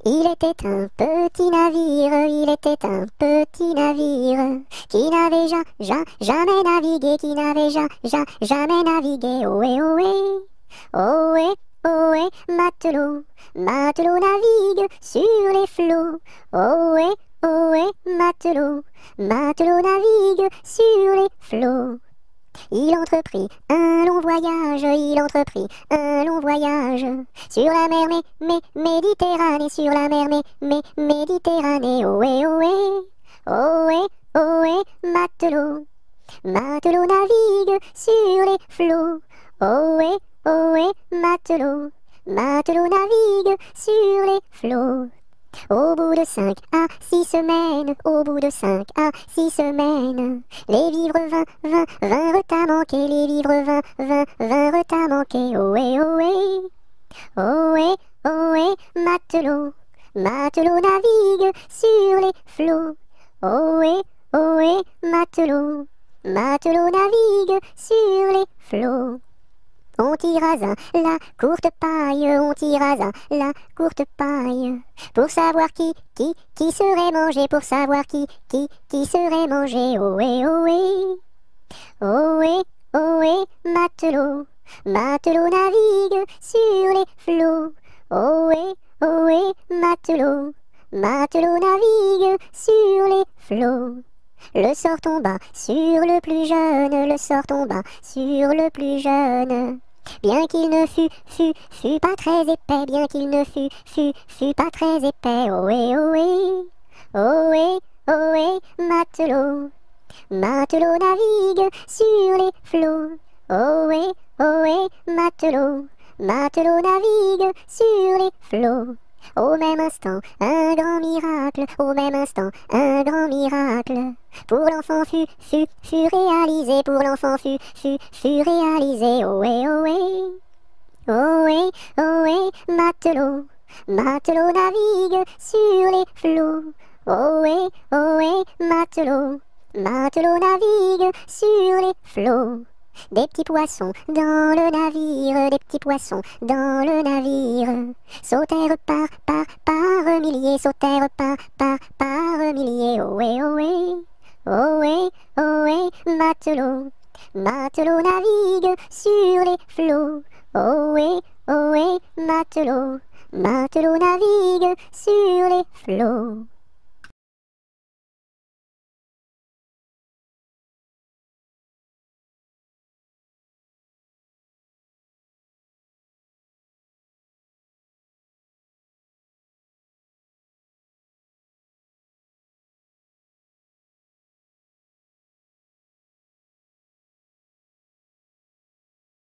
Il était un petit navire, il était un petit navire qui n'avait jamais navigué, qui n'avait jamais navigué. Ohé, ohé, ohé, ohé, matelot, matelot navigue sur les flots. Ohé, ohé, matelot, matelot navigue sur les flots. Il entreprit un long voyage, il entreprit un long voyage sur la mer Méditerranée, sur la mer Méditerranée. Ohé, ohé, ohé, ohé, matelot, matelot navigue sur les flots. Ohé, ohé, matelot, matelot navigue sur les flots. Au bout de 5 à 6 semaines, au bout de 5 à 6 semaines, les vivres vinrent à manquer, les vivres vinrent à manquer. Ohé, ohé, ohé, ohé, matelot, matelot navigue sur les flots. Ohé, ohé, matelot, matelot navigue sur les flots. On tira la courte paille, on tira la courte paille, pour savoir qui serait mangé, pour savoir qui serait mangé. Ohé, ohé, ohé, ohé, matelot, matelot navigue sur les flots. Ohé, ohé, matelot, matelot navigue sur les flots. Le sort tomba sur le plus jeune, le sort tomba sur le plus jeune. Bien qu'il ne fût pas très épais, bien qu'il ne fût pas très épais. Ohé, ohé, ohé, ohé, matelot, matelot navigue sur les flots. Ohé, ohé, matelot, matelot navigue sur les flots. Au même instant, un grand miracle, au même instant, un grand miracle. Pour l'enfant fut réalisé, pour l'enfant fut réalisé. Ohé, ohé, ohé, ohé, matelot, matelot navigue sur les flots. Ohé, ohé, matelot, matelot navigue sur les flots. Des petits poissons dans le navire, des petits poissons dans le navire, sautèrent par milliers, sautèrent par milliers. Ohé, ohé, ohé, ohé, matelot, matelot navigue sur les flots. Ohé, ohé, matelot, matelot navigue sur les flots.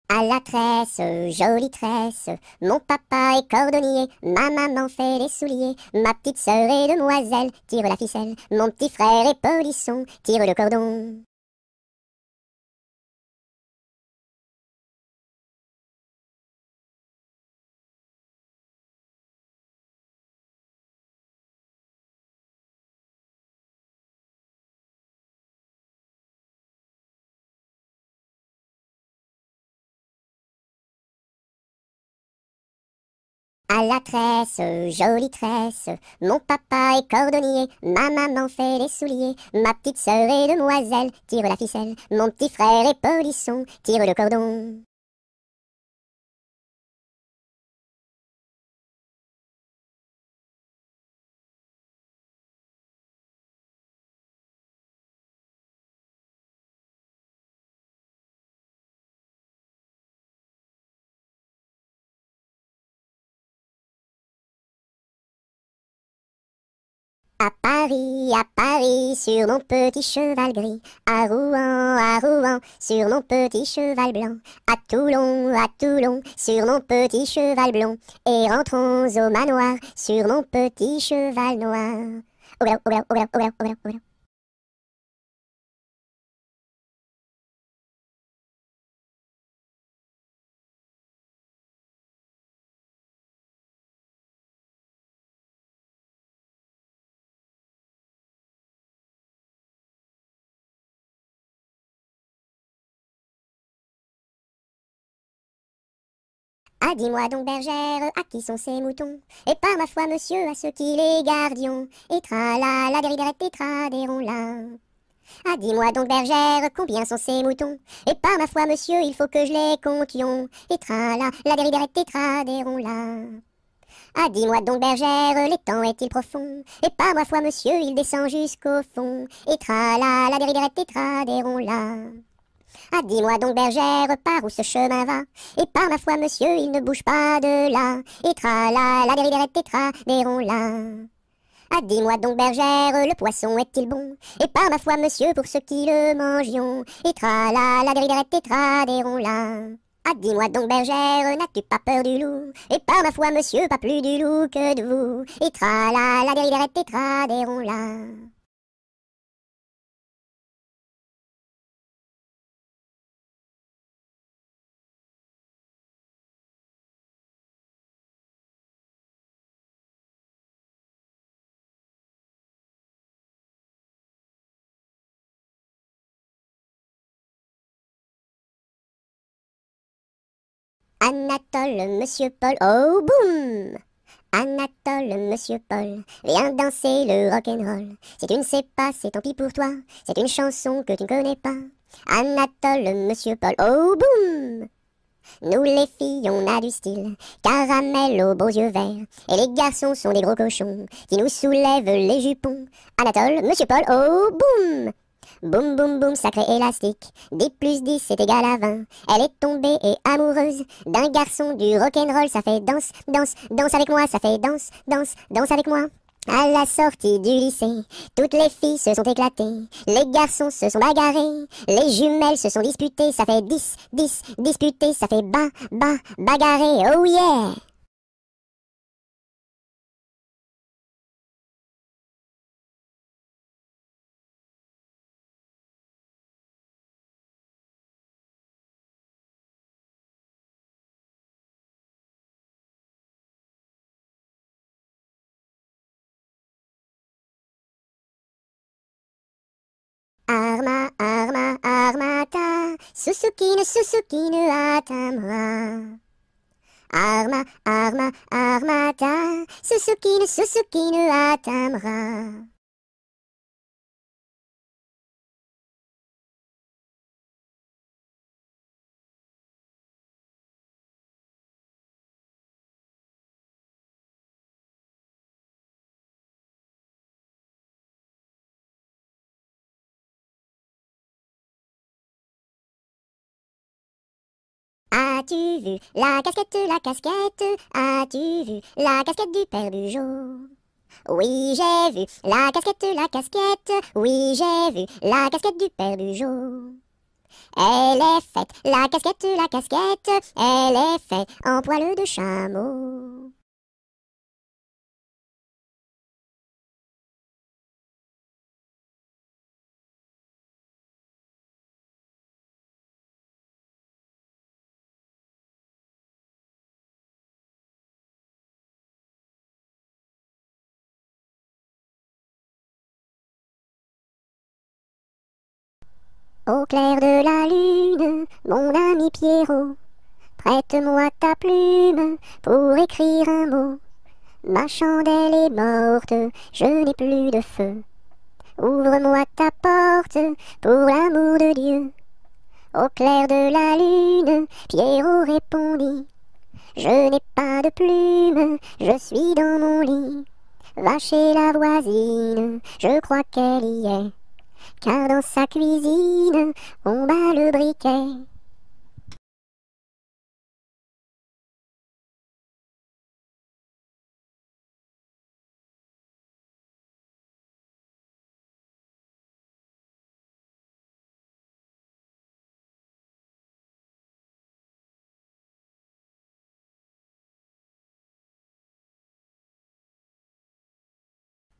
À la tresse, jolie tresse, mon papa est cordonnier, ma maman fait les souliers, ma petite sœur est demoiselle, tire la ficelle, mon petit frère est polisson, tire le cordon. À la tresse, jolie tresse, mon papa est cordonnier, ma maman fait les souliers, ma petite sœur est demoiselle, tire la ficelle, mon petit frère est polisson, tire le cordon. À Paris, sur mon petit cheval gris, à Rouen, sur mon petit cheval blanc, à Toulon, sur mon petit cheval blond, et rentrons au manoir, sur mon petit cheval noir. Oula, oula, oula, oula, oula, oula. Ah, dis-moi donc, bergère, à qui sont ces moutons? Et par ma foi, monsieur, à ceux qui les gardions. Et tra-la, la déridérette, et tra-déron-la. Ah, dis-moi donc, bergère, combien sont ces moutons? Et par ma foi, monsieur, il faut que je les comptions. Et tra-la, la déridérette, et tra-déron-la. Ah, dis-moi donc, bergère, l'étang est-il profond? Et par ma foi, monsieur, il descend jusqu'au fond. Et tra-la, la déridérette, et tra-déron-la. Ah, dis-moi donc, bergère, par où ce chemin va? Et par ma foi, monsieur, il ne bouge pas de là. Et tra-la, la déridérette, et tra-déron-la. Ah, dis-moi donc, bergère, le poisson est-il bon? Et par ma foi, monsieur, pour ceux qui le mangions. Et tra-la, la déridérette, et tra-déron-la. Ah, dis-moi donc, bergère, n'as-tu pas peur du loup? Et par ma foi, monsieur, pas plus du loup que de vous. Et tra-la, la déridérette, et tra-déron-la. Anatole, monsieur Paul, oh boum! Anatole, monsieur Paul, viens danser le rock'n'roll. Si tu ne sais pas, c'est tant pis pour toi, c'est une chanson que tu ne connais pas. Anatole, monsieur Paul, oh boum! Nous les filles, on a du style, caramel aux beaux yeux verts. Et les garçons sont des gros cochons, qui nous soulèvent les jupons. Anatole, monsieur Paul, oh boum! Boum boum boum, sacré élastique, 10 plus 10 c'est égal à 20. Elle est tombée et amoureuse d'un garçon du rock'n'roll, ça fait danse, danse, danse avec moi, ça fait danse, danse, danse avec moi. À la sortie du lycée, toutes les filles se sont éclatées, les garçons se sont bagarrés, les jumelles se sont disputées, ça fait 10, 10, disputé, ça fait bagarré, oh yeah! Arma, arma, armata, Suzuki ne atteindra. Arma, arma, armata, Suzuki ne atteindra. As-tu vu la casquette, as-tu vu la casquette du père Bugeaud? Oui, j'ai vu la casquette, oui, j'ai vu la casquette du père Bugeaud. Elle est faite, la casquette, elle est faite en poil de chameau. Au clair de la lune, mon ami Pierrot, prête-moi ta plume pour écrire un mot. Ma chandelle est morte, je n'ai plus de feu. Ouvre-moi ta porte pour l'amour de Dieu. Au clair de la lune, Pierrot répondit. Je n'ai pas de plume, je suis dans mon lit. Va chez la voisine, je crois qu'elle y est. Car dans sa cuisine, on bat le briquet.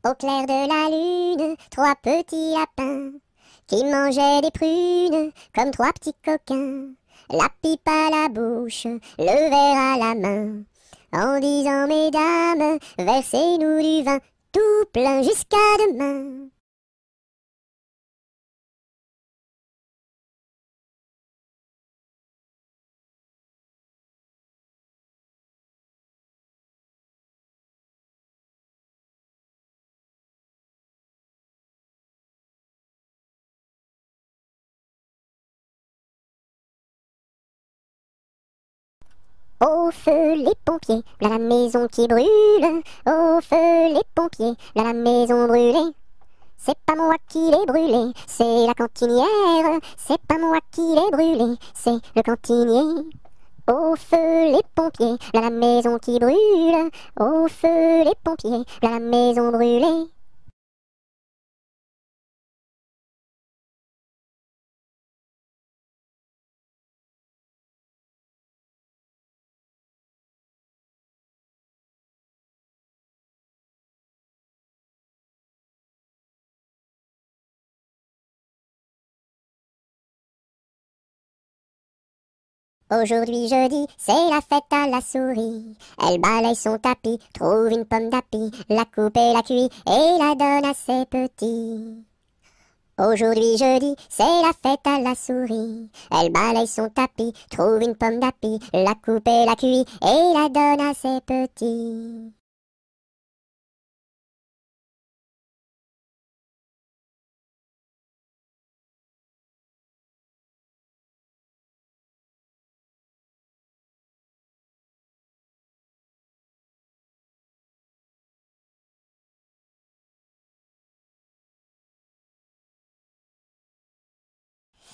Au clair de la lune, trois petits lapins qui mangeaient des prunes comme trois petits coquins. La pipe à la bouche, le verre à la main, en disant mesdames, versez-nous du vin tout plein jusqu'à demain. Au feu les pompiers, là la maison qui brûle. Au feu les pompiers, là la maison brûlée. C'est pas moi qui l'ai brûlé, c'est la cantinière. C'est pas moi qui l'ai brûlé, c'est le cantinier. Au feu les pompiers, là la maison qui brûle. Au feu les pompiers, là la maison brûlée. Aujourd'hui jeudi, c'est la fête à la souris. Elle balaye son tapis, trouve une pomme d'api, la coupe et la cuit et la donne à ses petits. Aujourd'hui jeudi, c'est la fête à la souris. Elle balaye son tapis, trouve une pomme d'api, la coupe et la cuit et la donne à ses petits.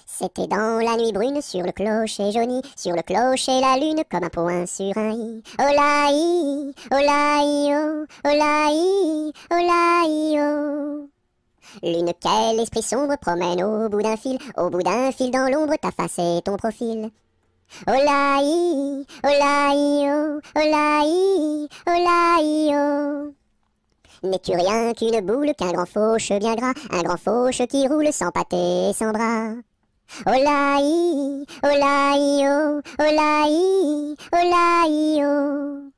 C'était dans la nuit brune sur le clocher jauni, sur le clocher la lune comme un point sur un i. Olaï, olaï, oh, olaï, olaï, oh. Lune, quel esprit sombre promène au bout d'un fil dans l'ombre ta face et ton profil. Olaï, olaï, oh, olaï, olaï, oh. N'es-tu rien qu'une boule, qu'un grand fauche bien gras, un grand fauche qui roule sans pâté et sans bras? Olaï, olaï, oh, olaï, olaï, oh.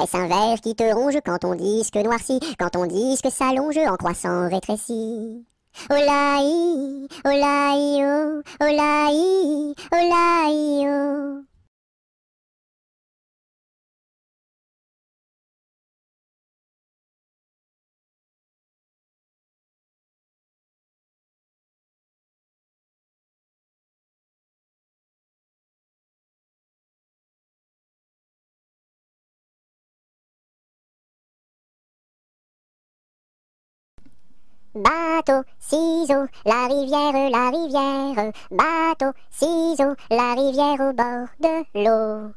Est-ce un ver qui te ronge quand ton disque noircit, quand ton disque s'allonge en croissant rétréci? Olaï, olaï, oh, olaï, olaï, oh. Bateau, ciseaux, la rivière, la rivière. Bateau, ciseaux, la rivière au bord de l'eau.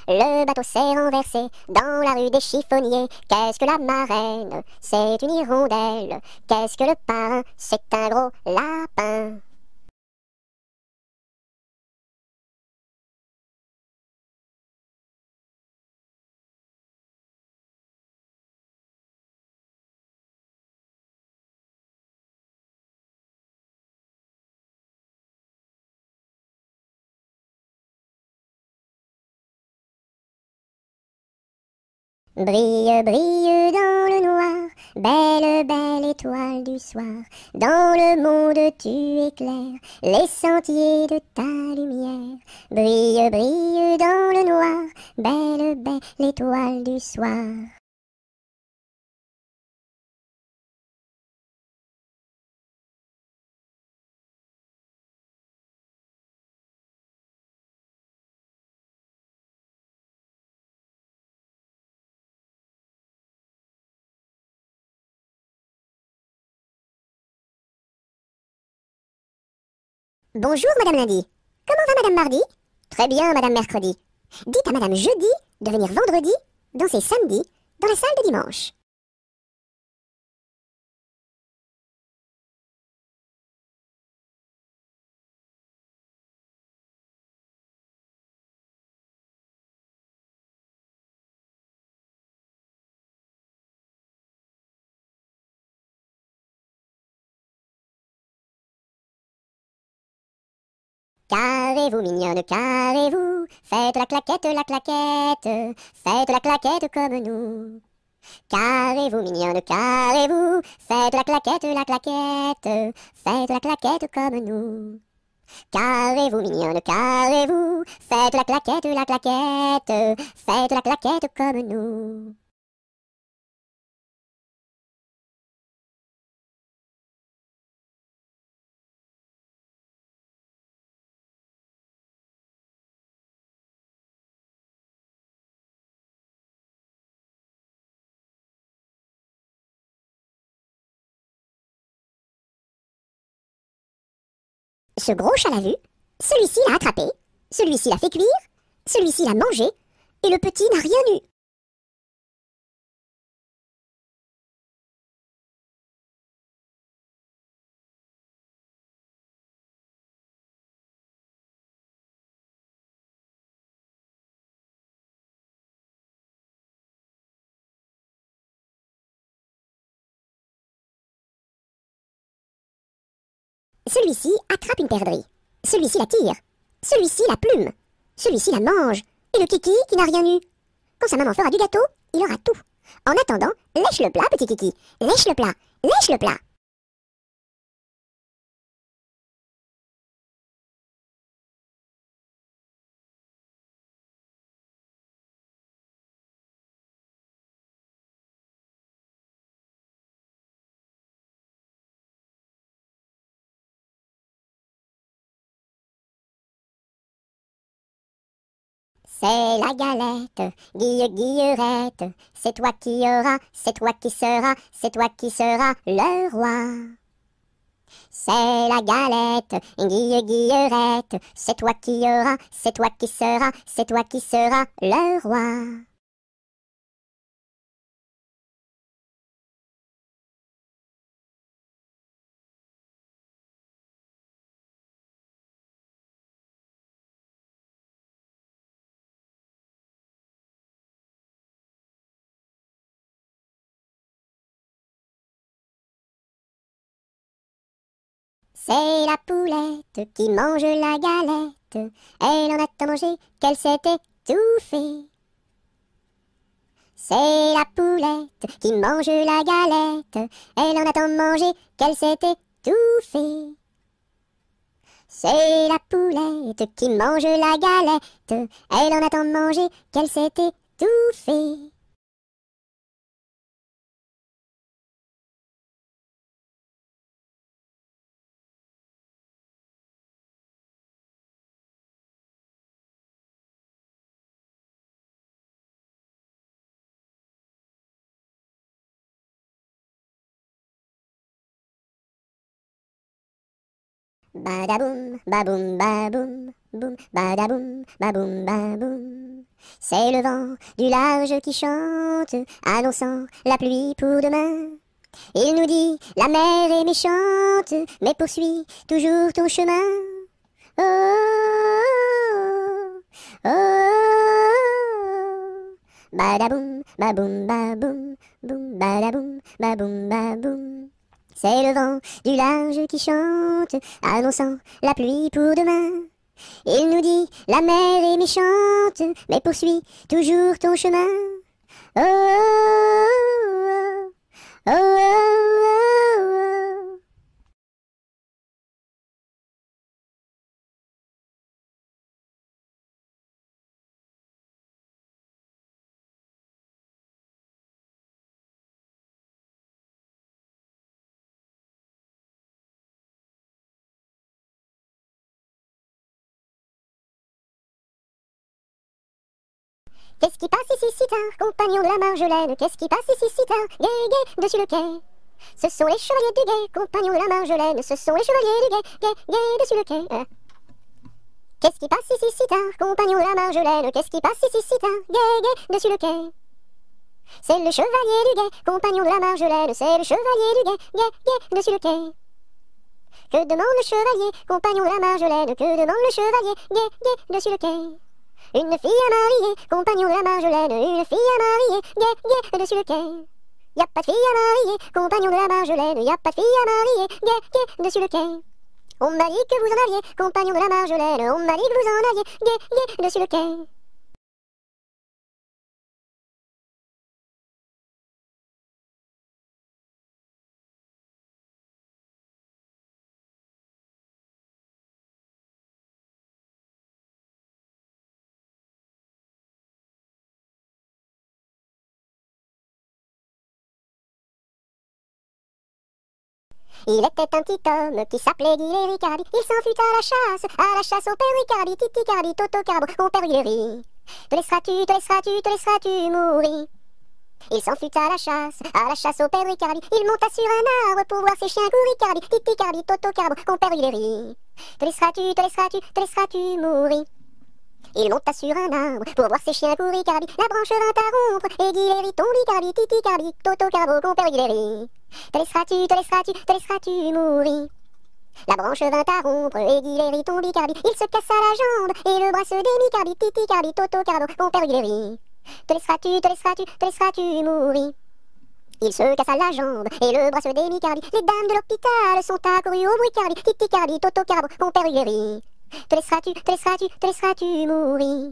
Le bateau s'est renversé dans la rue des chiffonniers. Qu'est-ce que la marraine? C'est une hirondelle. Qu'est-ce que le parrain? C'est un gros lapin. Brille, brille dans le noir, belle, belle étoile du soir. Dans le monde tu éclaires les sentiers de ta lumière. Brille, brille dans le noir, belle, belle étoile du soir. Bonjour, Madame Lundi. Comment va Madame Mardi? Très bien, Madame Mercredi. Dites à Madame Jeudi de venir vendredi, danser samedi, dans la salle de dimanche. Carrez-vous, mignonne, carrez-vous, faites la claquette, faites la claquette comme nous. Carrez-vous, mignonne, carrez-vous, faites la claquette, faites la claquette comme nous. Carrez-vous, mignonne, carrez-vous, faites la claquette, faites la claquette comme nous. Ce gros chat l'a vu, celui-ci l'a attrapé, celui-ci l'a fait cuire, celui-ci l'a mangé, et le petit n'a rien eu. Celui-ci attrape une perdrix, celui-ci la tire, celui-ci la plume, celui-ci la mange, et le kiki qui n'a rien eu. Quand sa maman fera du gâteau, il aura tout. En attendant, lèche le plat, petit kiki, lèche le plat, lèche le plat. C'est la galette, guillerette, c'est toi qui auras, c'est toi qui seras, c'est toi qui seras le roi. C'est la galette, guillerette, c'est toi qui auras, c'est toi qui seras, c'est toi qui seras le roi. C'est la poulette qui mange la galette, elle en a tant mangé qu'elle s'est étouffée. C'est la poulette qui mange la galette, elle en a tant mangé qu'elle s'est étouffée. C'est la poulette qui mange la galette, elle en a tant mangé qu'elle s'est étouffée. Badaboum, baboum, baboum, boum, badaboum, baboum, baboum. C'est le vent du large qui chante, annonçant la pluie pour demain. Il nous dit, la mer est méchante, mais poursuis toujours ton chemin. Oh, oh, oh, oh. Badaboum, baboum, baboum, boum, badaboum, baboum, baboum. C'est le vent du large qui chante, annonçant la pluie pour demain. Il nous dit, la mer est méchante, mais poursuis toujours ton chemin. Oh, oh, oh, oh, oh, oh. Qu'est-ce qui passe ici si tard, compagnon de la Marjolaine? Qu'est-ce qui passe ici si tard, gai, gai, dessus le quai? Ce sont les chevaliers du guet, compagnons de la Marjolaine. Ce sont les chevaliers du guet, gai, gai, dessus le quai. Qu'est-ce qui passe ici si tard, compagnons de la Marjolaine? Qu'est-ce qui passe ici si tard, gai, gai, dessus le quai? C'est le chevalier du guet, compagnon de la Marjolaine. C'est le chevalier du guet, gai, gai, dessus le quai. Que demande le chevalier, compagnon de la Marjolaine? Que demande le chevalier, gai, gai, dessus le quai? Une fille à marier, compagnon de la Marjolaine. Une fille à marier, gai, gai, dessus le quai. Y'a pas de fille à marier, compagnon de la Marjolaine. Y'a pas de fille à marier, gai, gai, dessus le quai. On m'a dit que vous en aviez, compagnon de la Marjolaine. On m'a dit que vous en aviez, gai, gai, dessus le quai. Il était un petit homme qui s'appelait Guilleri Carabi. Il s'en fut à la chasse au père Carabi, Titi Carabi, Toto Carabo, au père Guilleri. Te laisseras-tu mourir? Il s'en fut à la chasse au père Ricardi. Il monta sur un arbre pour voir ses chiens courir. Ricardi, Titi Cardi, Toto Carbo, compère Huléry. Te laisseras-tu mourir. Il monta sur un arbre pour voir ses chiens courir. Ricardi, la branche vint à rompre et Guilhéry tombe. Ricardi, Titi Cardi, Toto Carbo, compère Huléry. Te laisseras-tu mourir. La branche vint à rompre et Guilhéry tombe. Ricardi, il se cassa la jambe et le bras se démit. Cardi, Titi Cardi, Toto Carbo, compère Huléry. Te laisseras-tu mourir. Il se cassa la jambe et le bras se démit. Cardi, les dames de l'hôpital sont accourues au bruit. Cardi, Titi Cardi, Toto Carbo, compère Huléry. Te laisseras-tu mourir.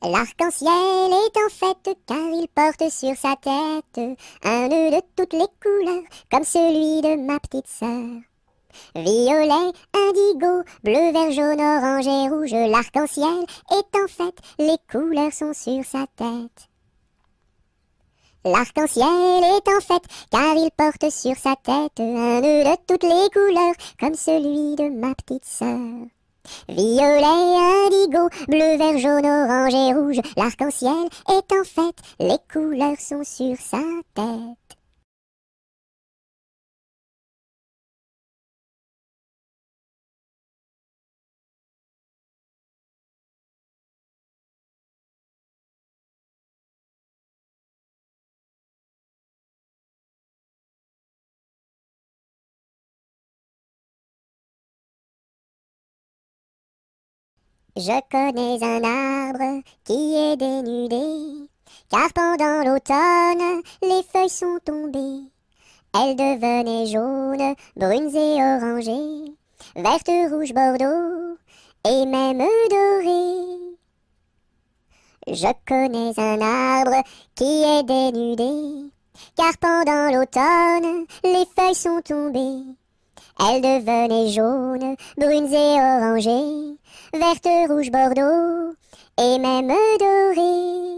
L'arc-en-ciel est en fête car il porte sur sa tête un nœud de toutes les couleurs comme celui de ma petite sœur. Violet, indigo, bleu, vert, jaune, orange et rouge, l'arc-en-ciel est en fête, les couleurs sont sur sa tête. L'arc-en-ciel est en fête car il porte sur sa tête un nœud de toutes les couleurs comme celui de ma petite sœur. Violet, indigo, bleu, vert, jaune, orange et rouge, l'arc-en-ciel est en fête, les couleurs sont sur sa tête. Je connais un arbre qui est dénudé, car pendant l'automne, les feuilles sont tombées. Elles devenaient jaunes, brunes et orangées, vertes, rouges, bordeaux, et même dorées. Je connais un arbre qui est dénudé, car pendant l'automne, les feuilles sont tombées. Elles devenaient jaunes, brunes et orangées, vertes, rouges, bordeaux, et même dorées.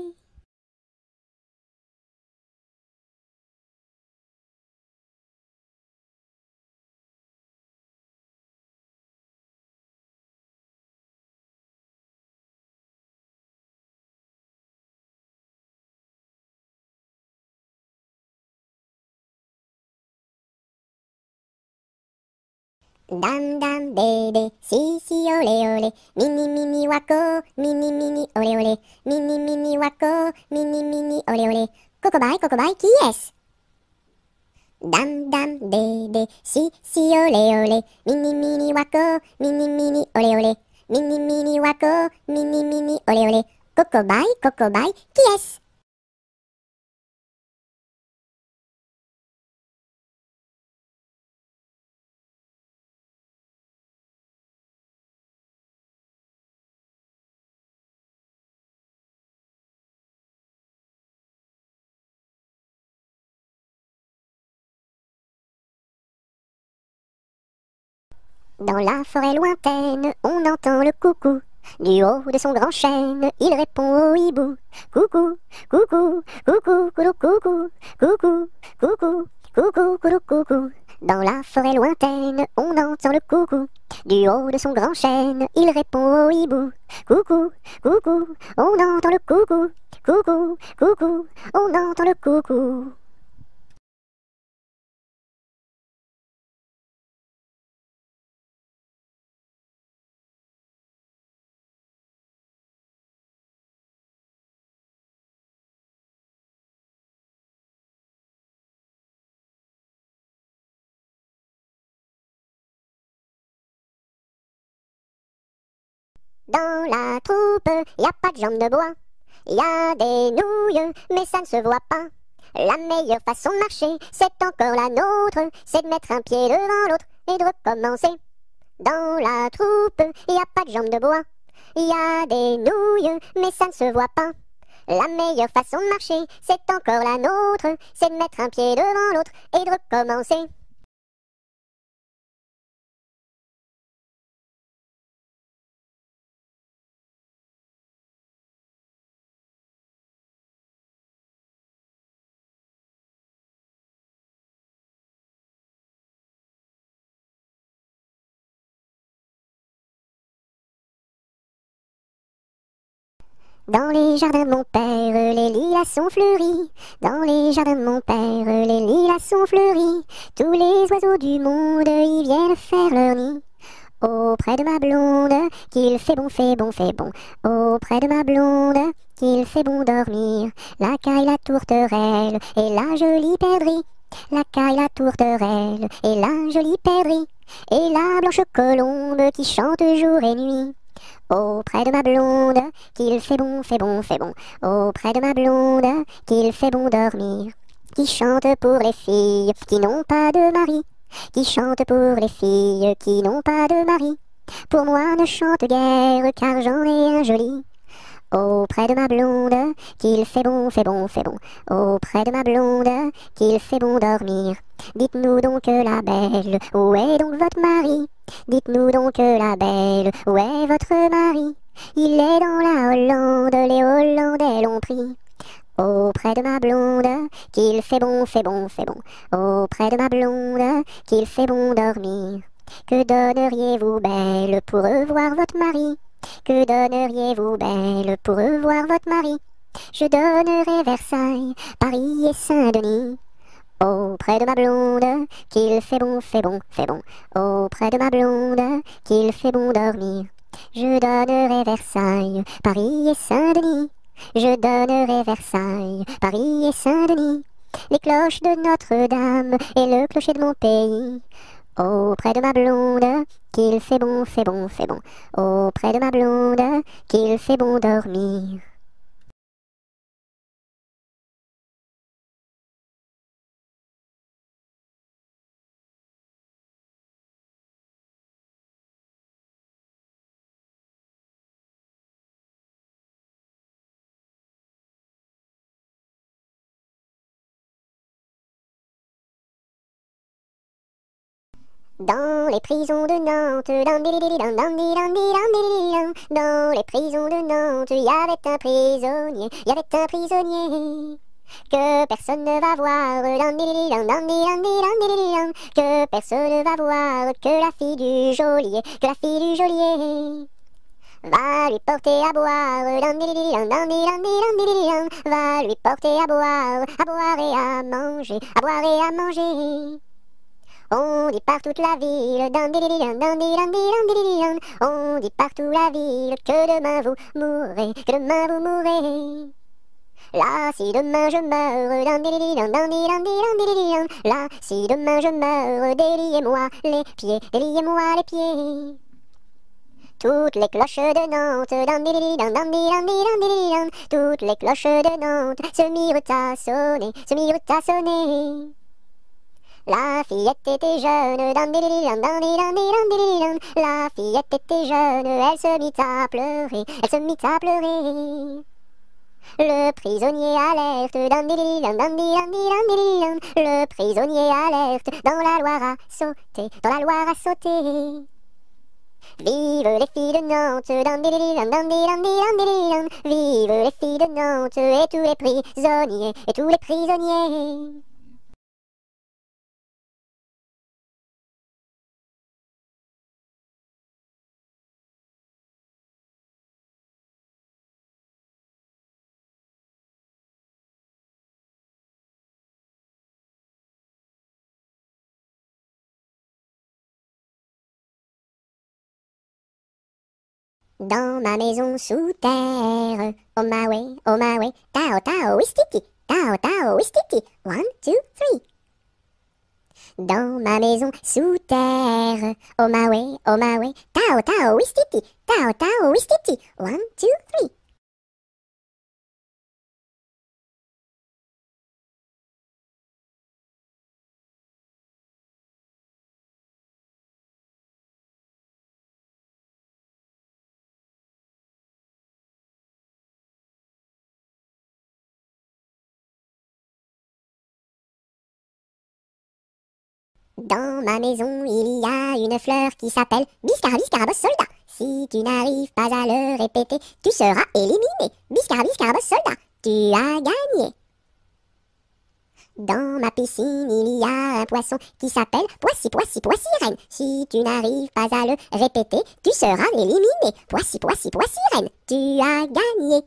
Dam dam bébé, si si olé olé, mini mini wako, mini olé olé, mini wako, mini olé olé. Cocobaye, qui est-ce? Dam dam bébé, si si olé olé, mini wako, mini olé olé, mini wako, mini olé olé. Cocobaye, qui est-ce? Dans la forêt lointaine, on entend le coucou. Du haut de son grand chêne, il répond au hibou. Coucou, coucou, coucou, coucou, coucou, coucou, coucou, coucou, coucou, coucou. Dans la forêt lointaine, on entend le coucou. Du haut de son grand chêne, il répond au hibou. Coucou, coucou, on entend le coucou. Coucou, coucou, on entend le coucou. Dans la troupe, y a pas de jambes de bois. Y a des nouilles, mais ça ne se voit pas. La meilleure façon de marcher, c'est encore la nôtre. C'est de mettre un pied devant l'autre et de recommencer. Dans la troupe, y a pas de jambes de bois. Y a des nouilles, mais ça ne se voit pas. La meilleure façon de marcher, c'est encore la nôtre. C'est de mettre un pied devant l'autre et de recommencer. Dans les jardins de mon père, les lilas sont fleuris. Dans les jardins de mon père, les lilas sont fleuris. Tous les oiseaux du monde y viennent faire leur nid. Auprès de ma blonde, qu'il fait bon, fait bon, fait bon. Auprès de ma blonde, qu'il fait bon dormir. La caille, la tourterelle et la jolie perdrix. La caille, la tourterelle et la jolie perdrix. Et la blanche colombe qui chante jour et nuit. Auprès de ma blonde, qu'il fait bon, fait bon, fait bon. Auprès de ma blonde, qu'il fait bon dormir. Qui chante pour les filles qui n'ont pas de mari. Qui chante pour les filles qui n'ont pas de mari. Pour moi ne chante guère car j'en ai un joli. Auprès de ma blonde, qu'il fait bon, fait bon, fait bon. Auprès de ma blonde, qu'il fait bon dormir. Dites-nous donc la belle, où est donc votre mari? Dites-nous donc la belle, où est votre mari? Il est dans la Hollande, les Hollandais l'ont pris. Auprès de ma blonde, qu'il fait bon, fait bon, fait bon. Auprès de ma blonde, qu'il fait bon dormir. Que donneriez-vous belle pour revoir votre mari? Que donneriez-vous belle pour revoir votre mari? Je donnerais Versailles, Paris et Saint-Denis. Auprès de ma blonde, qu'il fait bon, fait bon, fait bon. Auprès de ma blonde, qu'il fait bon dormir. Je donnerai Versailles, Paris et Saint-Denis. Je donnerai Versailles, Paris et Saint-Denis. Les cloches de Notre-Dame et le clocher de mon pays. Auprès de ma blonde, qu'il fait bon, fait bon, fait bon. Auprès de ma blonde, qu'il fait bon dormir. Dans les prisons de Nantes, dans les prisons de Nantes, il y avait un prisonnier, il y avait un prisonnier que personne ne va voir, que personne ne va voir, que la fille du geôlier, que la fille du geôlier va lui porter à boire, va lui porter à boire et à manger, à boire et à manger. On dit par toute la ville, on dit partout la ville que demain vous mourrez, que demain vous mourrez. Là, si demain je meurs, là, si demain je meurs, déliez-moi les pieds, déliez-moi les pieds. Toutes les cloches de Nantes, toutes les cloches de Nantes se mirent à sonner, se mirent à sonner. La fillette était jeune, la fillette était jeune, elle se mit à pleurer, elle se mit à pleurer. Le prisonnier alerte, le prisonnier alerte, dans la Loire à sauter, dans la Loire à sauter. Vive les filles de Nantes, vive les filles de Nantes, et tous les prisonniers, et tous les prisonniers. Dans ma maison sous terre, oh my way, tao tao wistiti, tao tao wistiti, 1, 2, 3. Dans ma maison sous terre, oh my way, tao tao wistiti, tao wistiti, 1, 2, 3. Dans ma maison, il y a une fleur qui s'appelle Biscarabis Carabos Soldat. Si tu n'arrives pas à le répéter, tu seras éliminé. Biscarabis Carabos Soldat, tu as gagné. Dans ma piscine, il y a un poisson qui s'appelle Poissy, Poissy, Poissy Reine. Si tu n'arrives pas à le répéter, tu seras éliminé. Poissy, Poissy, Poissy Reine, tu as gagné.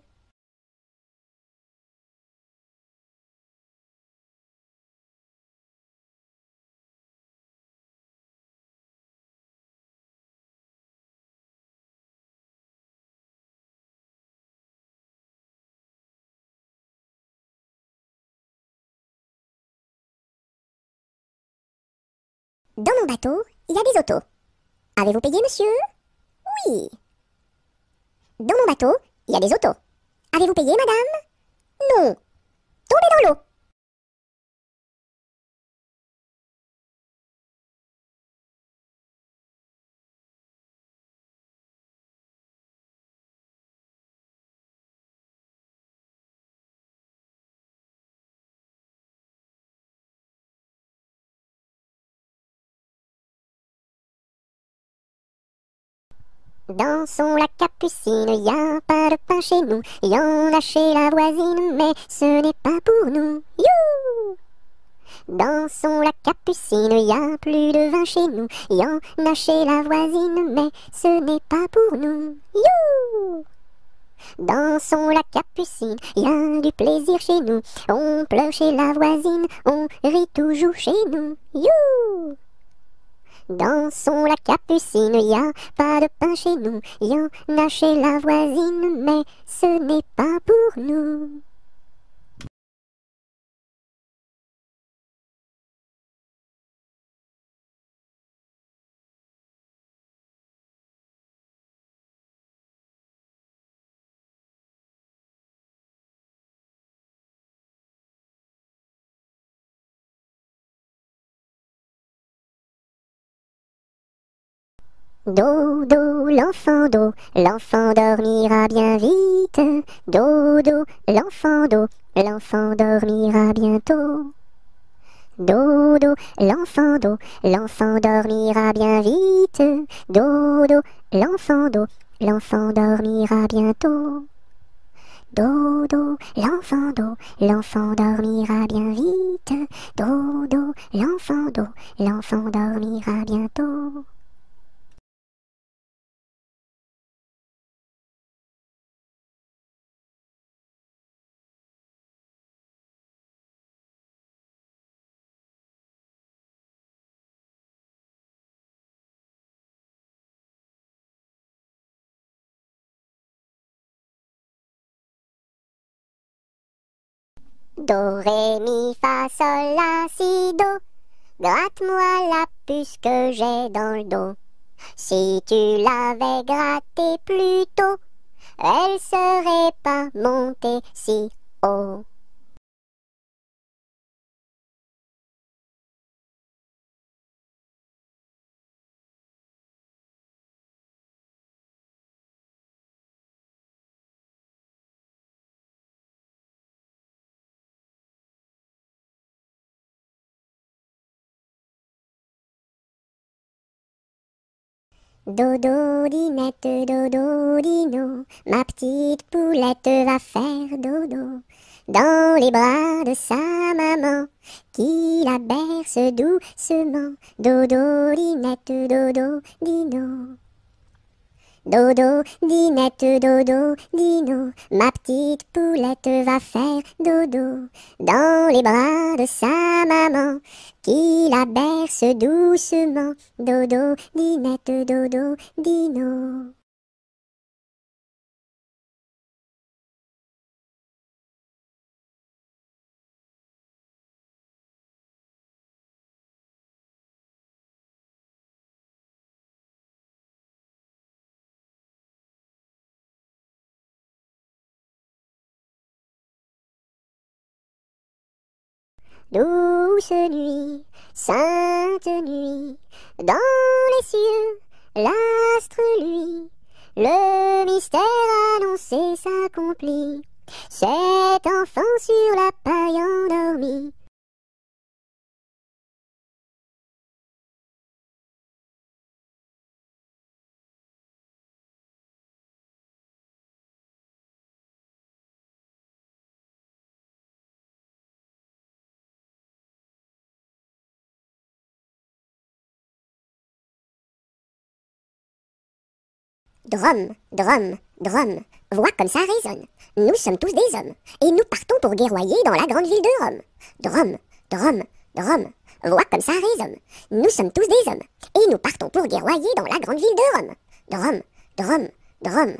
Dans mon bateau, il y a des autos. Avez-vous payé, monsieur? Oui. Dans mon bateau, il y a des autos. Avez-vous payé, madame? Non. Tombez dans l'eau. Dansons la capucine, y a pas de pain chez nous, y en a chez la voisine, mais ce n'est pas pour nous. You! Dansons la capucine, y a plus de vin chez nous, y en a chez la voisine, mais ce n'est pas pour nous. You! Dansons la capucine, y a du plaisir chez nous, on pleure chez la voisine, on rit toujours chez nous. You! Dansons la capucine, y a pas de pain chez nous, y en a chez la voisine, mais ce n'est pas pour nous. Dodo, l'enfant dormira bien vite. Dodo, l'enfant dormira bientôt. Dodo, l'enfant dormira bien vite. Dodo, l'enfant dormira bientôt. Dodo, l'enfant dormira bien vite. Dodo, l'enfant dormira bientôt. Do, ré, mi, fa, sol, la, si, do. Gratte-moi la puce que j'ai dans le dos. Si tu l'avais grattée plus tôt, elle serait pas montée si haut. Dodo, dinette, dodo, dino, ma petite poulette va faire dodo dans les bras de sa maman qui la berce doucement. Dodo, dinette, dodo, dino. Dodo, dinette, dodo, dino, ma petite poulette va faire dodo dans les bras de sa maman qui la berce doucement. Dodo, dinette, dodo, dino. Douce nuit, sainte nuit, dans les cieux, l'astre lui, le mystère annoncé s'accomplit. Cet enfant sur la paille endormi. Drum, drum, drum, voix comme ça résonne. Nous sommes tous des hommes, et nous partons pour guerroyer dans la grande ville de Rome. Drum, drum, drum, voix comme ça résonne. Nous sommes tous des hommes, et nous partons pour guerroyer dans la grande ville de Rome. Drum, drum, drum.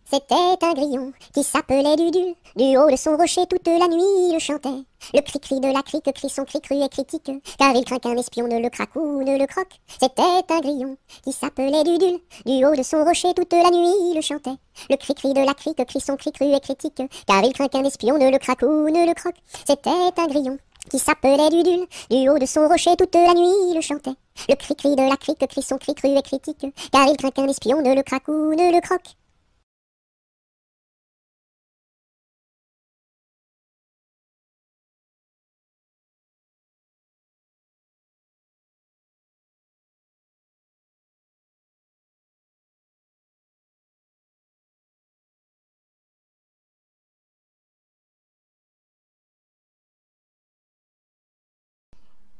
C'était un grillon qui s'appelait Dudule. Du haut de son rocher toute la nuit il le chantait. Le cri-cri de la crique crie son cri cru et critique, car il craint qu'un espion ne le craque ou ne le croque. C'était un grillon qui s'appelait Dudule. Du haut de son rocher toute la nuit il le chantait. Le cri-cri de la crique crie son cri cru et critique, car il craint qu'un espion ne le craque ou ne le croque. C'était un grillon qui s'appelait Dudule. Du haut de son rocher toute la nuit il le chantait. Le cri-cri de la crique crie son cri cru et critique, car il craint qu'un espion ne le craque ou ne le croque.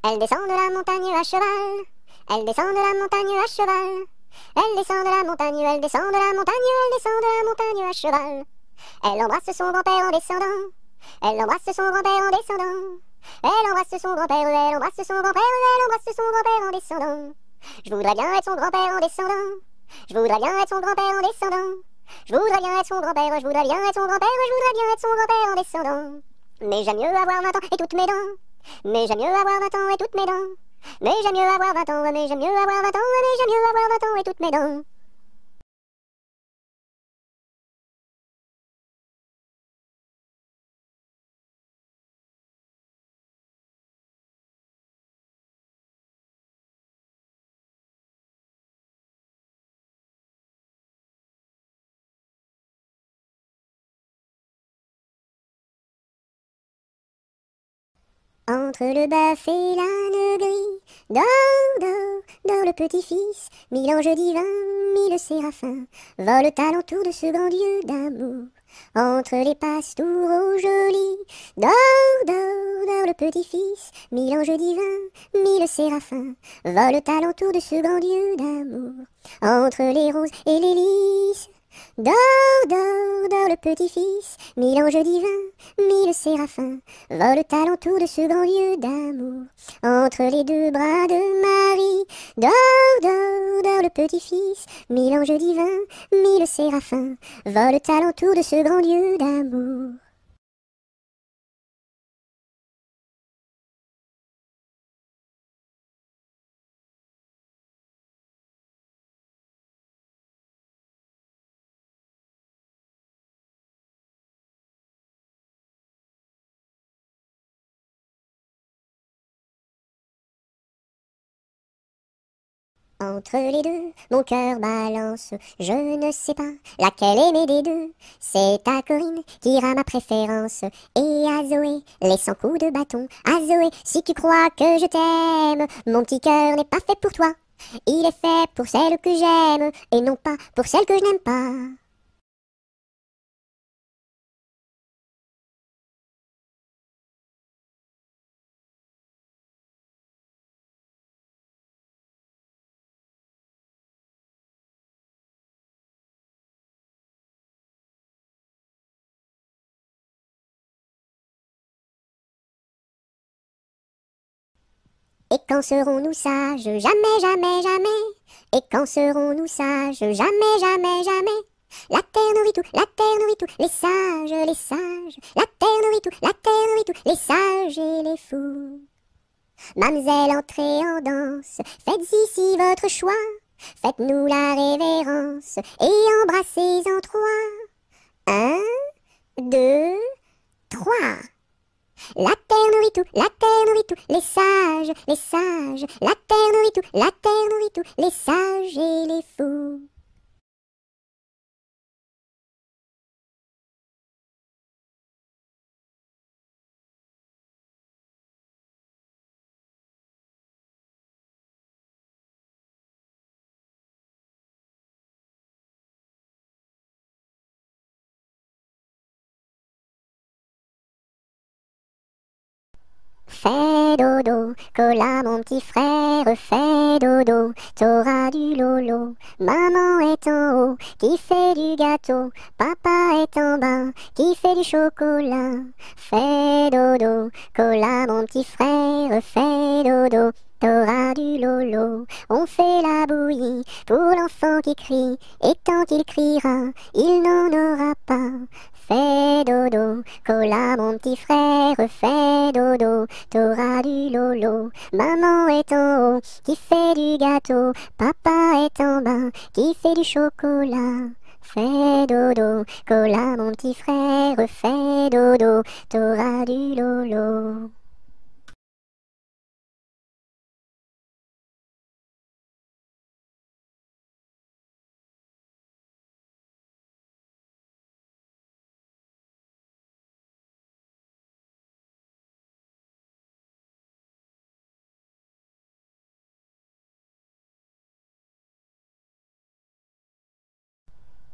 Elle descend de la montagne à cheval. Elle descend de la montagne à cheval. Elle descend de la montagne, elle descend de la montagne, elle descend de la montagne à cheval. Elle embrasse son grand-père en descendant. Elle embrasse son grand-père en descendant. Elle embrasse son grand-père, elle embrasse son grand-père, elle embrasse son grand-père en descendant. Je voudrais bien être son grand-père en descendant. Je voudrais bien être son grand-père en descendant. Je voudrais bien être son grand-père, je voudrais bien être son grand-père, je voudrais bien être son grand-père en descendant. Mais j'aime mieux avoir 20 ans et toutes mes dents. Mais j'aime mieux avoir 20 ans et toutes mes dents. Mais j'aime mieux avoir 20 ans, mais j'aime mieux avoir 20 ans, mais j'aime mieux avoir 20 ans et toutes mes dents. Entre le bœuf et l'âne gris, dors, dors, dors le petit-fils, mille anges divins, mille séraphins, volent alentour de ce grand Dieu d'amour. Entre les pastours au joli, dors, dors, dors le petit-fils, mille anges divins, mille séraphins, volent alentour de ce grand Dieu d'amour. Entre les roses et les lys, dors, dors, dors le petit-fils, mille anges divins, mille séraphins, volent alentour de ce grand Dieu d'amour. Entre les deux bras de Marie, dors, dors, dors le petit-fils, mille anges divins, mille séraphins, volent alentour de ce grand Dieu d'amour. Entre les deux, mon cœur balance, je ne sais pas laquelle aimer des deux. C'est à Corinne qui ira ma préférence, et à Zoé, les 100 coups de bâton. À Zoé, si tu crois que je t'aime, mon petit cœur n'est pas fait pour toi. Il est fait pour celle que j'aime, et non pas pour celle que je n'aime pas. Et quand serons-nous sages? Jamais, jamais, jamais. Et quand serons-nous sages? Jamais, jamais, jamais. La terre nourrit tout, la terre nourrit tout, les sages, les sages. La terre nourrit tout, la terre nourrit tout, les sages et les fous. Mamselle, entrez en danse, faites ici votre choix. Faites-nous la révérence et embrassez en trois. 1, 2, 3. La terre nourrit tout, la terre nourrit tout, les sages, les sages. La terre nourrit tout, la terre nourrit tout, les sages et les fous. Fais dodo, cola mon petit frère, fais dodo, t'auras du lolo. Maman est en haut, qui fait du gâteau, papa est en bas, qui fait du chocolat. Fais dodo, cola mon petit frère, fais dodo. T'auras du lolo, on fait la bouillie pour l'enfant qui crie, et tant qu'il criera, il n'en aura pas. Fais dodo, cola mon petit frère, fais dodo, t'auras du lolo. Maman est en haut, qui fait du gâteau, papa est en bas, qui fait du chocolat. Fais dodo, cola mon petit frère, fais dodo, t'auras du lolo.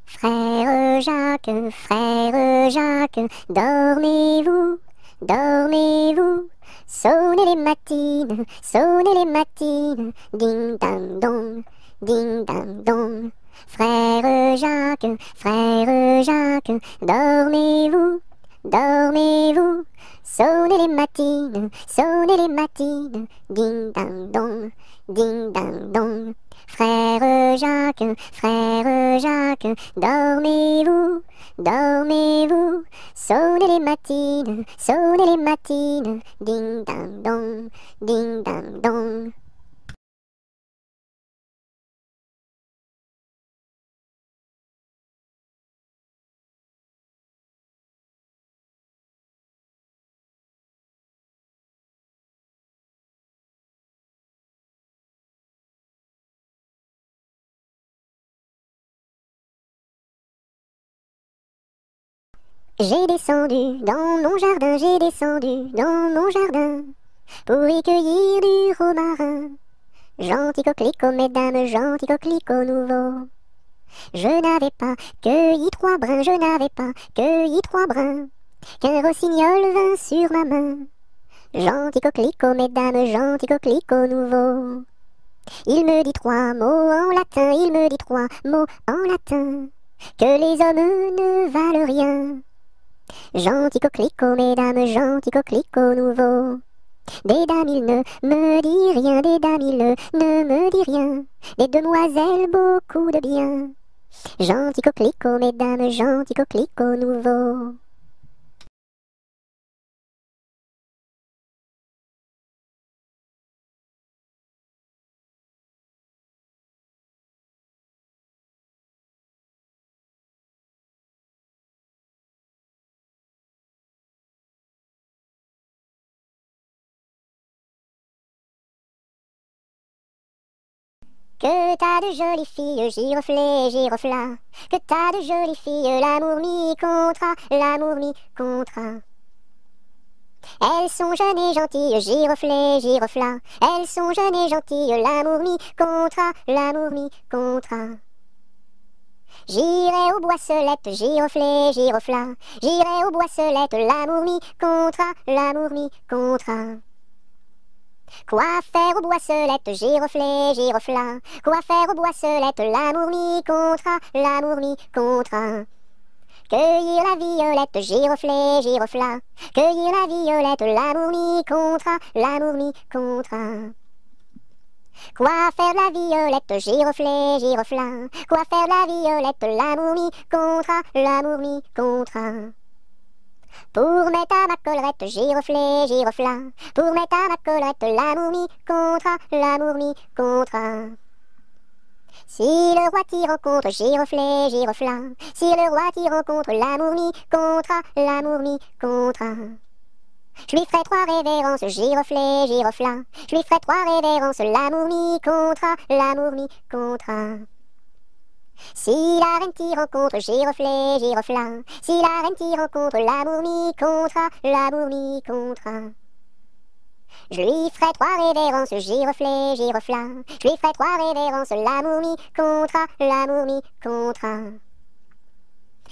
Frère Jacques, dormez-vous, dormez-vous. Sonnez les matines, ding dang dong. Frère Jacques, dormez-vous, dormez-vous. Sonnez les matines, ding dang dong. Frère Jacques, dormez-vous, dormez-vous. Sonnez les matines, ding dang dong. J'ai descendu dans mon jardin, j'ai descendu dans mon jardin pour y cueillir du romarin. Gentil coquelicot, mesdames, gentil coquelicot nouveau. Je n'avais pas cueilli trois brins, je n'avais pas cueilli trois brins, qu'un rossignol vint sur ma main. Gentil coquelicot, mesdames, gentil coquelicot nouveau. Il me dit trois mots en latin, il me dit trois mots en latin, que les hommes ne valent rien. Gentil coquelicot, mesdames, gentil coquelicot nouveau. Des dames, il ne me dit rien, des dames, il ne me dit rien, des demoiselles, beaucoup de bien. Gentil coquelicot, mesdames, gentil coquelicot nouveau. Que t'as de jolies filles, giroflées, girofla. Que t'as de jolies filles, l'amour mi contra, l'amour mi contra. Elles sont jeunes et gentilles, giroflées, girofla. Elles sont jeunes et gentilles, l'amour mi contra, l'amour mi contra. J'irai aux boisselettes, giroflées, girofla. J'irai aux boisselettes, l'amour mi contra, l'amour mi contra. Quoi faire aux boisselettes, giroflées, girofla? Quoi faire aux boisselettes, l'amour mi contra, l'amour mi contra. Cueillir la violette, giroflée, girofla. Cueillir la violette, l'amour mi contra, l'amour mi contra. Quoi faire de la violette, giroflée, girofla? Quoi faire de la violette, l'amour mi contra, l'amour mi contra. Pour mettre à ma collerette, giroflée, girofla. Pour mettre à ma collerette, l'amour mi contra, l'amour mi contra. Si le roi t'y rencontre, giroflée, girofla. Si le roi t'y rencontre, l'amour mi contra, l'amour mi contra. Je lui ferai trois révérences, giroflée, girofla. Je lui ferai trois révérences, l'amour mi contra, l'amour mi contra. Si la reine t'y rencontre, giroflée, girofla. Si la reine t'y rencontre, l'amour mi contra, l'amour mi contra. Je lui ferai trois révérences, giroflée, girofla. Je lui ferai trois révérences, l'amour mi contra, l'amour mi contra.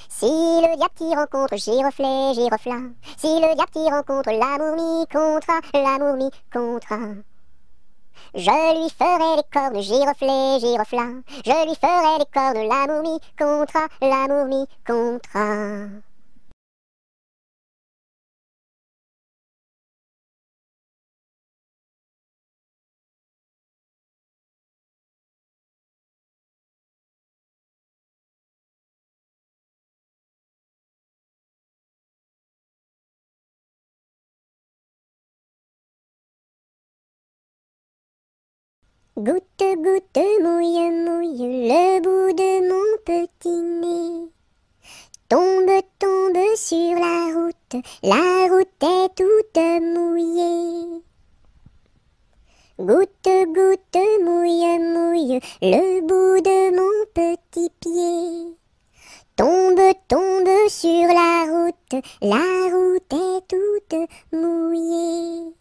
Si le diable t'y rencontre, giroflée, girofla. Si le diable t'y rencontre, l'amour mi contra, l'amour mi contra. Je lui ferai les cornes, giroflée, girofla. Je lui ferai les cornes, l'amour mi contra, l'amour mi contra. Goutte, goutte, mouille, mouille le bout de mon petit nez. Tombe, tombe sur la route est toute mouillée. Goutte, goutte, mouille, mouille le bout de mon petit pied. Tombe, tombe sur la route est toute mouillée.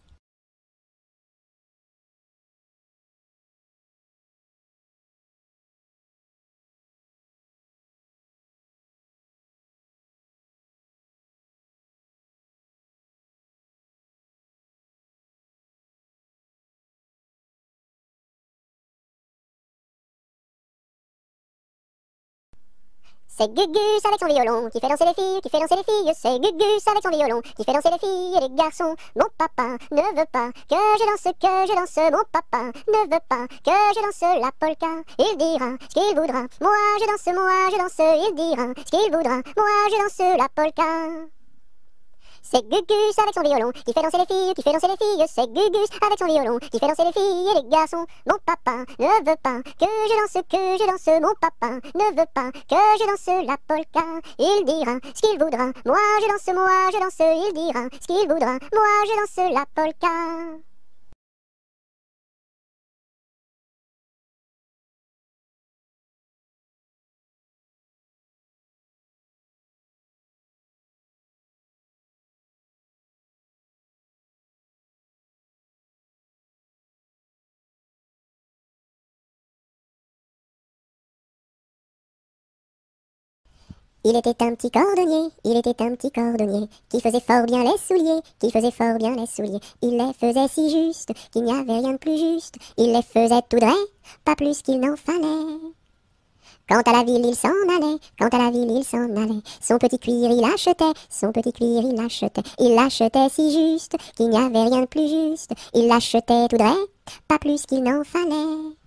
C'est Gugus avec son violon qui fait danser les filles, qui fait danser les filles. C'est Gugus avec son violon qui fait danser les filles et les garçons. Mon papa ne veut pas que je danse. Mon papa ne veut pas que je danse la polka. Il dira ce qu'il voudra. Moi je danse. Il dira ce qu'il voudra. Moi je danse la polka. C'est Gugus avec son violon qui fait danser les filles, qui fait danser les filles. C'est Gugus avec son violon qui fait danser les filles et les garçons. Mon papa ne veut pas que je danse. Mon papa ne veut pas que je danse la polka. Il dira ce qu'il voudra. Moi je danse. Il dira ce qu'il voudra. Moi je danse la polka. Il était un petit cordonnier, qui faisait fort bien les souliers, Il les faisait si juste, qu'il n'y avait rien de plus juste. Il les faisait tout droit, pas plus qu'il n'en fallait. Quant à la ville, il s'en allait, Son petit cuir, il achetait, Il l'achetait si juste, qu'il n'y avait rien de plus juste. Il l'achetait tout droit, pas plus qu'il n'en fallait.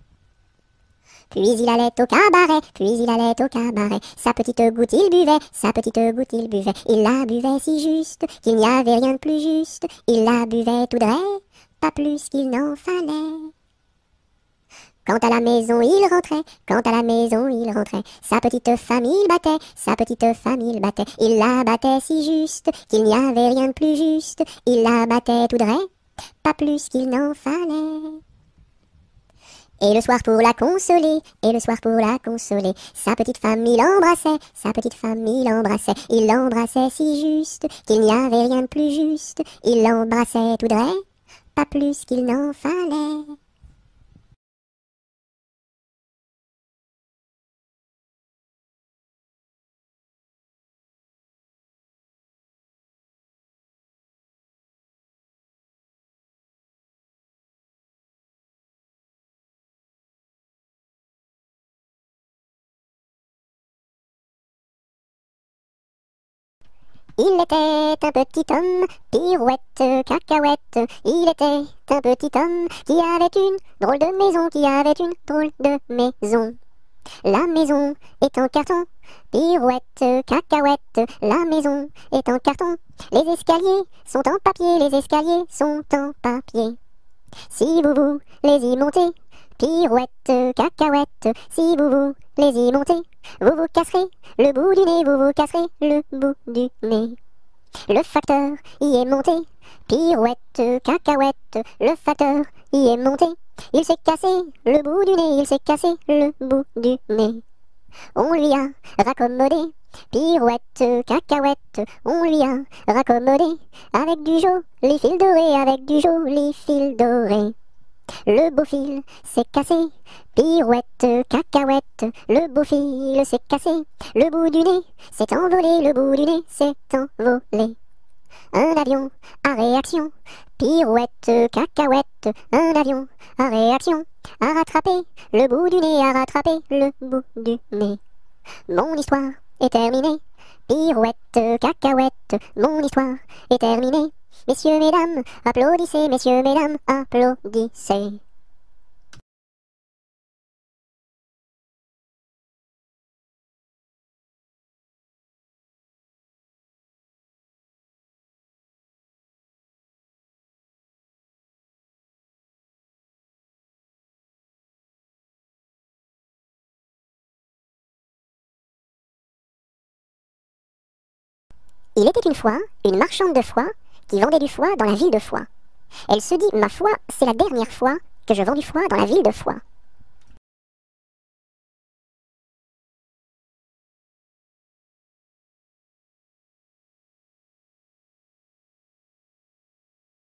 Puis il allait au cabaret, sa petite goutte il buvait, il la buvait si juste, qu'il n'y avait rien de plus juste, il la buvait tout droit, pas plus qu'il n'en fallait. Quant à la maison il rentrait, sa petite famille il battait, il la battait si juste, qu'il n'y avait rien de plus juste, il la battait tout droit, pas plus qu'il n'en fallait. Et le soir pour la consoler, sa petite femme il l'embrassait si juste, qu'il n'y avait rien de plus juste, il l'embrassait tout droit, pas plus qu'il n'en fallait. Il était un petit homme, pirouette, cacahuète. Il était un petit homme qui avait une drôle de maison, La maison est en carton, pirouette, cacahuète. La maison est en carton. Les escaliers sont en papier. Si vous les y montez, pirouette, cacahuète, si vous les y montez, vous vous casserez le bout du nez. Le facteur y est monté, pirouette, cacahuète, le facteur y est monté. Il s'est cassé le bout du nez. On lui a raccommodé, pirouette, cacahuète, on lui a raccommodé, avec du joli fil doré. Le beau fil s'est cassé, pirouette, cacahuète, le beau fil s'est cassé, le bout du nez s'est envolé. Un avion à réaction, pirouette, cacahuète, un avion à réaction, a rattrapé le bout du nez. Mon histoire est terminée, pirouette, cacahuète, mon histoire est terminée. Messieurs, mesdames, applaudissez. Il était une fois une marchande de foie qui vendait du foie dans la ville de Foix. Elle se dit, ma foi, c'est la dernière fois que je vends du foie dans la ville de Foix.